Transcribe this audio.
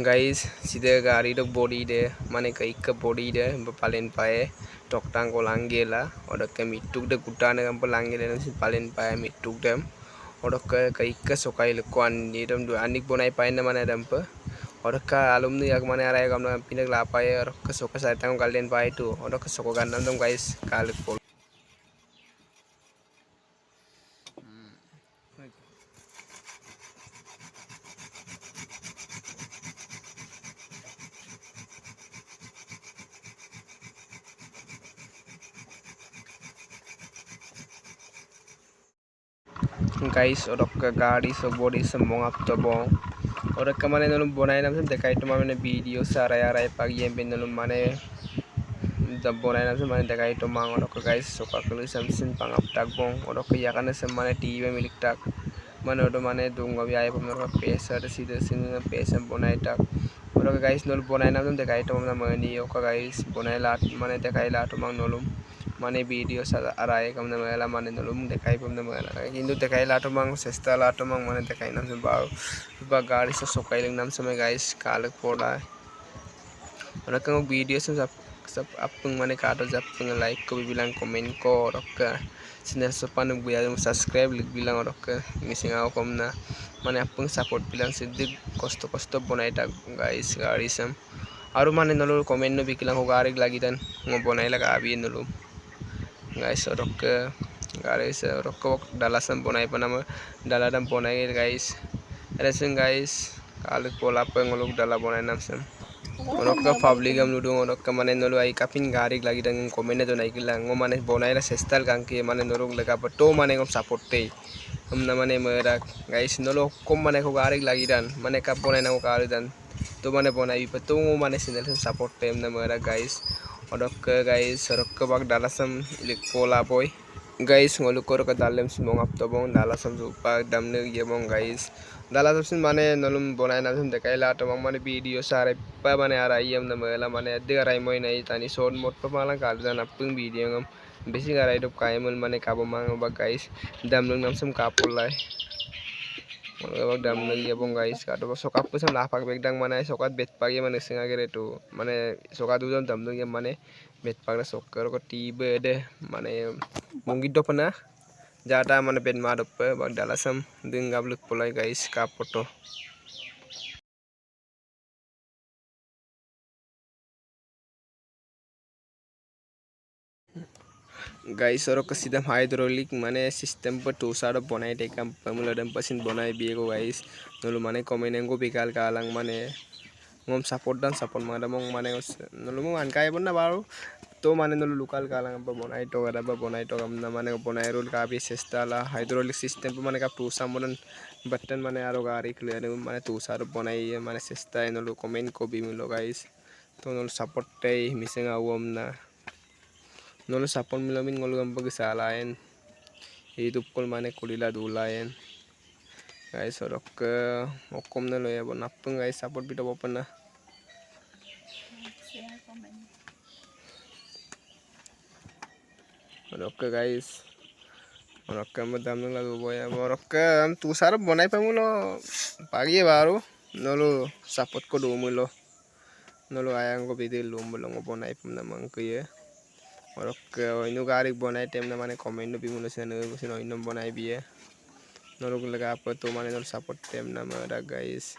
guys sida gari dok body de mane kai ka body de palen pae tok tang ko langgela odok ke mituk de gutane kam langgela si palen pae mituk dem odok ke kai ka sokai le kwan ni dam du anik bonai pae na mane dam pa odok ka alum ni ag mane arai kam na pinak la pae odok ke soka sa tang galden pae tu odok ke soko gan dam guys kalik pol guys odok ka gari so body sa mongap to bong odok ka mane nolum bonai nam sam dekai to mane video sa arai pag yem ben nolum mane da bonai nam sam mane dekai to mang odok ka guys so ka kelu sam sin pangap tak bong odok ka yakane sam mane tv milik tak mane odo mane dungo bi ay pam no pesa de sida sin pesa bonai tak odok ka guys nol bonai nam sam dekai to mam mani ok guys bonai lat mane dekai lat mang nolum mane video sa arai kam na mala mane nolum dekai pam na mala hindu dekai lat mang sesta lat mang mane dekai nam sam ba gari sa sokai ling nam sam guys kalak pola odok ka video sam sab apung mane kato japung like ko bilang komen ko odok ka channel so panu buya subscribe lik bilang odok ka missing ako kom na mane apung support bilang sidik kosto bonai tak guys gari sam aru mane nolo komen no bikilang ko gari lagi dan ngo bonai laga abi nolo guys odok ka gari sa odok ko dalasam bonai panama daladam bonai guys resen guys kalak pola pa ngolok dala bonai nam sam odok ka public am ludung odok ka mane nolo ai kapin gari lagi dan komen do nai kilang ngo mane bonai la sestal kangke mane norong lega to mane ngom support te na mane mera guys nolo kom mane ko gari lagi dan mane kap bonai na ko gari dan to mane bonai pa to ngo mane channel support te na mera guys odok ka guys odok ka bak dalasam ilik pola boy guys ngolu kor ka dalem simong ap to bong dalasam supa damne yemong guys dalasam sin mane nolum bonai na sam dekai la to mane video sare pa mane ara yem na mela mane de arai moi nai tani short mot pa mala kal dan apung video ngam besi arai dop kaimul mane kabo mang ba guys damlung nam sam kapulai bak damne yebong guys ka to sokap ko sam lapak begdang mane sokat bet pagi mane singa gere to mane sokat dudon damlung yem mane bet pagna sokkar ko tibe de mane mungid do pana jada mane ben ma dop bak dalasam ding gabluk polai guys ka poto guys orok ka sidam hydraulic mane system pa to sado bonai te kam pamuladam pasin bonai biego guys nolu mane komen engo bikal kalang mane ngom support dan support madamong mane nolu mo an kai bonna baru to mane nolu lokal kalang pa bonai to ada ba bonai to kam na mane bonai rul ka bi sestala hydraulic system pa mane ka to samonan button mane aro gari clear mane to sado bonai mane sesta nolu komen ko bimulo guys to nolu support te missing awom na nolo sapon milomin ngol gamba kesalahan hidup kol mane kulila dulayan guys orok ke okom na lo ya bon apeng guys support bito open na orok ke guys orok ke madam nang lagu boya orok ke tu sarap bonai pamulo pagi baru nolo support ko dumulo nolo ayang ko bidil lumbo bonai pam namang ke orok inu garik bonai tem na mane komen no bimulo seno sino inom bonai biye norok lega apa to mane nol support tem na mara guys